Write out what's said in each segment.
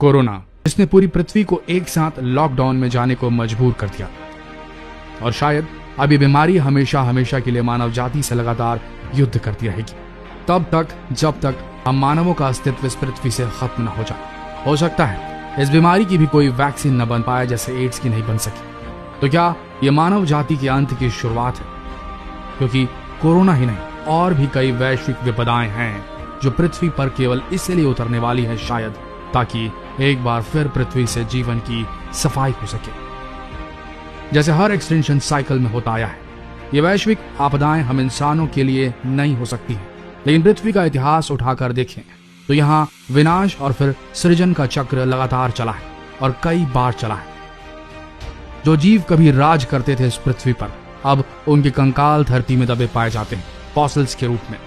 Corona, जिसने पूरी पृथ्वी को एक साथ लॉकडाउन में जाने को मजबूर कर दिया। और शायद अब ये बीमारी हमेशा हमेशा के लिए मानव जाति से लगातार युद्ध करती रहेगी, तब तक जब तक हम मानवों का अस्तित्व इस पृथ्वी से खत्म न हो जाए। हो सकता है इस बीमारी की भी कोई वैक्सीन न बन पाए, जैसे एड्स की नहीं बन सकी। तो क्या ये मानव जाति के अंत की शुरुआत है? क्योंकि कोरोना ही नहीं, और भी कई वैश्विक विपदाएं हैं जो पृथ्वी पर केवल इसलिए उतरने वाली है, शायद ताकि एक बार फिर पृथ्वी से जीवन की सफाई हो सके, जैसे हर एक्सटेंशन साइकिल में होता आया है। ये वैश्विक आपदाएं हम इंसानों के लिए नहीं हो सकती हैं, लेकिन पृथ्वी का इतिहास उठाकर देखें तो यहाँ विनाश और फिर सृजन का चक्र लगातार चला है और कई बार चला है। जो जीव कभी राज करते थे इस पृथ्वी पर, अब उनके कंकाल धरती में दबे पाए जाते हैं, फॉसिल्स के रूप में।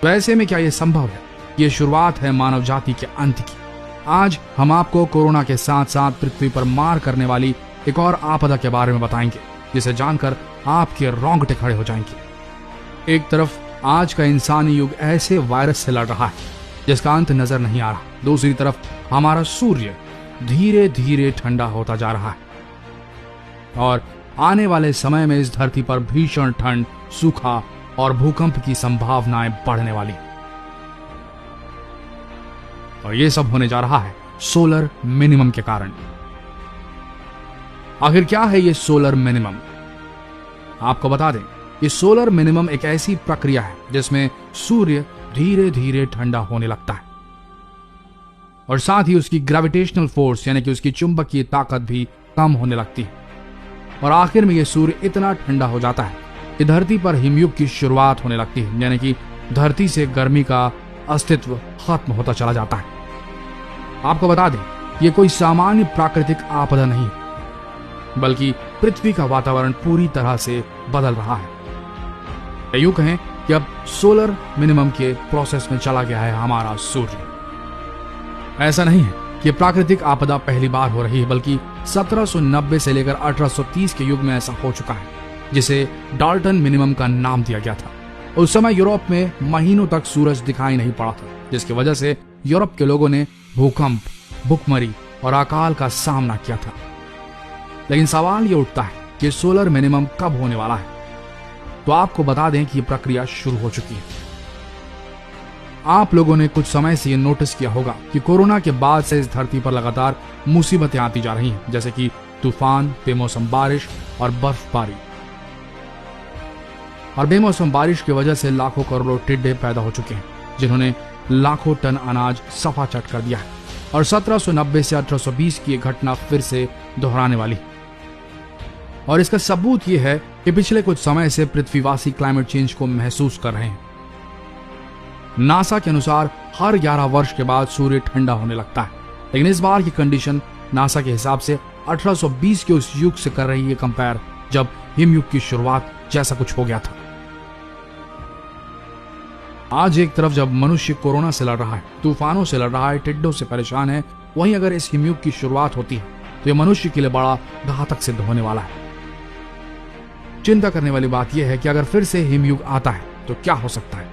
वैसे में क्या यह संभव है? ये शुरुआत है मानव जाति के अंत की। आज हम आपको कोरोना के साथ साथ पृथ्वी पर मार करने वाली एक और आपदा के बारे में बताएंगे, जिसे जानकर आपके रोंगटे खड़े हो जाएंगे। एक तरफ आज का इंसानी युग ऐसे वायरस से लड़ रहा है जिसका अंत नजर नहीं आ रहा, दूसरी तरफ हमारा सूर्य धीरे धीरे ठंडा होता जा रहा है और आने वाले समय में इस धरती पर भीषण ठंड, सूखा और भूकंप की संभावनाएं बढ़ने वाली। और ये सब होने जा रहा है सोलर मिनिमम के कारण। आखिर क्या है ये सोलर मिनिमम? आपको बता दें, ये सोलर मिनिमम एक ऐसी प्रक्रिया है जिसमें सूर्य धीरे धीरे ठंडा होने लगता है और साथ ही उसकी ग्रेविटेशनल फोर्स यानी कि उसकी चुंबकीय ताकत भी कम होने लगती है। और आखिर में यह सूर्य इतना ठंडा हो जाता है कि धरती पर हिमयुग की शुरुआत होने लगती है, यानी कि धरती से गर्मी का अस्तित्व खत्म होता चला जाता है। आपको बता दें, यह कोई सामान्य प्राकृतिक आपदा नहीं है, बल्कि पृथ्वी का वातावरण पूरी तरह से बदल रहा है। यूं कहें कि अब सोलर मिनिमम के प्रोसेस में चला गया है हमारा सूर्य। ऐसा नहीं है कि प्राकृतिक आपदा पहली बार हो रही है, बल्कि 1790 से लेकर 1830 के युग में ऐसा हो चुका है, जिसे डाल्टन मिनिमम का नाम दिया गया था। उस समय यूरोप में महीनों तक सूरज दिखाई नहीं पड़ा था, जिसकी वजह से यूरोप के लोगों ने भूकंप, भुखमरी और अकाल का सामना किया था। लेकिन सवाल ये उठता है कि सोलर मिनिमम कब होने वाला है? तो आपको बता दें कि ये प्रक्रिया शुरू हो चुकी है। आप लोगों ने कुछ समय से ये नोटिस किया होगा कि कोरोना के बाद से इस धरती पर लगातार मुसीबतें आती जा रही हैं, जैसे कि तूफान, बेमौसम बारिश और बर्फबारी। और बेमौसम बारिश की वजह से लाखों करोड़ों टिड्डे पैदा हो चुके हैं, जिन्होंने लाखों टन अनाज सफा चट कर दिया है। और 1790 से 1820 की घटना फिर से दोहराने वाली। और इसका सबूत यह है कि पिछले कुछ समय से पृथ्वीवासी क्लाइमेट चेंज को महसूस कर रहे हैं। नासा के अनुसार हर 11 वर्ष के बाद सूर्य ठंडा होने लगता है, लेकिन इस बार की कंडीशन नासा के हिसाब से 1820 के उस युग से कर रही है कंपेयर, जब हिमयुग की शुरुआत जैसा कुछ हो गया था। आज एक तरफ जब मनुष्य कोरोना से लड़ रहा है, तूफानों से लड़ रहा है, टिड्डों से परेशान है, वहीं अगर इस हिमयुग की शुरुआत होती है तो यह मनुष्य के लिए बड़ा घातक सिद्ध होने वाला है। चिंता करने वाली बात यह है कि अगर फिर से हिमयुग आता है तो क्या हो सकता है?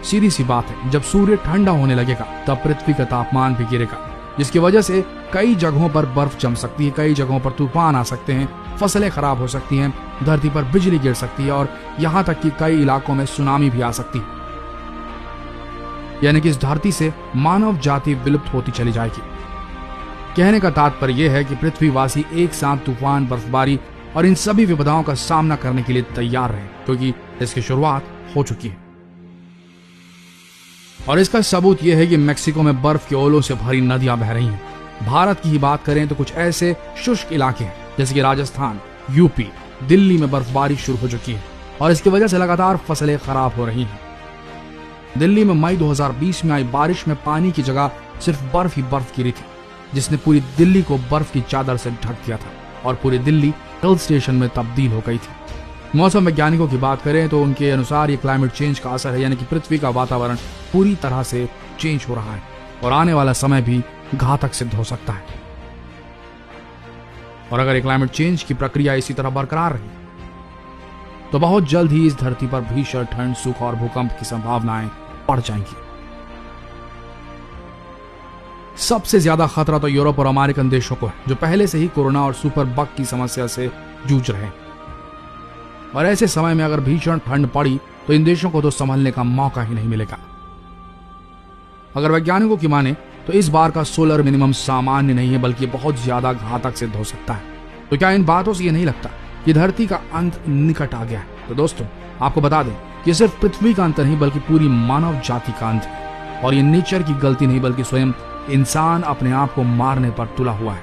सीधी सी बात है, जब सूर्य ठंडा होने लगेगा तब पृथ्वी का तापमान भी गिरेगा, जिसकी वजह से कई जगहों पर बर्फ जम सकती है, कई जगहों पर तूफान आ सकते हैं, फसलें खराब हो सकती हैं, धरती पर बिजली गिर सकती है और यहां तक कि कई इलाकों में सुनामी भी आ सकती है। यानी कि इस धरती से मानव जाति विलुप्त होती चली जाएगी। कहने का तात्पर्य यह है कि पृथ्वीवासी एक साथ तूफान, बर्फबारी और इन सभी विपदाओं का सामना करने के लिए तैयार रहे, क्योंकि इसकी शुरुआत हो चुकी है। और इसका सबूत यह है कि मेक्सिको में बर्फ के ओलों से भरी नदियां बह रही हैं। भारत की ही बात करें तो कुछ ऐसे शुष्क इलाके हैं जैसे कि राजस्थान, यूपी, दिल्ली में बर्फबारी शुरू हो चुकी है और इसकी वजह से लगातार फसलें खराब हो रही हैं। दिल्ली में मई 2020 में आई बारिश में पानी की जगह सिर्फ बर्फ ही बर्फ गिरी थी, जिसने पूरी दिल्ली को बर्फ की चादर से ढक दिया था और पूरी दिल्ली हिल स्टेशन में तब्दील हो गई थी। मौसम वैज्ञानिकों की बात करें तो उनके अनुसार ये क्लाइमेट चेंज का असर है, यानी कि पृथ्वी का वातावरण पूरी तरह से चेंज हो रहा है और आने वाला समय भी घातक सिद्ध हो सकता है। और अगर क्लाइमेट चेंज की प्रक्रिया इसी तरह बरकरार रही तो बहुत जल्द ही इस धरती पर भीषण ठंड, सूखा और भूकंप की संभावनाएं बढ़ जाएंगी। सबसे ज्यादा खतरा तो यूरोप और अमेरिकन देशों को है, जो पहले से ही कोरोना और सुपर बग की समस्या से जूझ रहे हैं। और ऐसे समय में अगर भीषण ठंड पड़ी तो इन देशों को तो संभलने का मौका ही नहीं मिलेगा। अगर वैज्ञानिकों की माने तो इस बार का सोलर मिनिमम सामान्य नहीं है, बल्कि बहुत ज्यादा घातक सिद्ध हो सकता है। तो क्या इन बातों से ये नहीं लगता कि धरती का अंत निकट आ गया है? तो दोस्तों, आपको बता दें कि सिर्फ पृथ्वी का अंत नहीं, बल्कि पूरी मानव जाति का अंत है। और ये नेचर की गलती नहीं, बल्कि स्वयं इंसान अपने आप को मारने पर तुला हुआ है,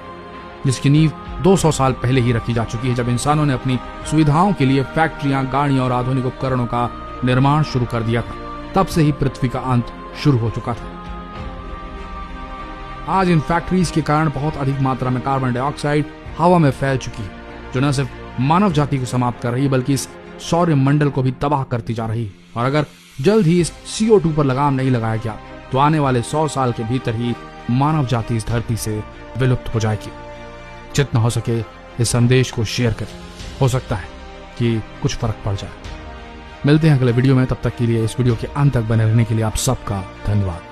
जिसकी नींव 200 साल पहले ही रखी जा चुकी है, जब इंसानों ने अपनी सुविधाओं के लिए फैक्ट्रियां, गाड़ियां और आधुनिक उपकरणों का निर्माण शुरू कर दिया था। तब से ही पृथ्वी का अंत शुरू हो चुका था। आज इन फैक्ट्रीज के कारण बहुत अधिक मात्रा में कार्बन डाइऑक्साइड हवा में फैल चुकी है, जो न सिर्फ मानव जाति को समाप्त कर रही है, बल्कि इस सौर मंडल को भी तबाह करती जा रही है। और अगर जल्द ही इस CO2 पर लगाम नहीं लगाया गया तो आने वाले 100 साल के भीतर ही मानव जाति इस धरती से विलुप्त हो जाएगी। जितना हो सके इस संदेश को शेयर करें, हो सकता है कि कुछ फर्क पड़ जाए। मिलते हैं अगले वीडियो में, तब तक के लिए इस वीडियो के अंत तक बने रहने के लिए आप सबका धन्यवाद।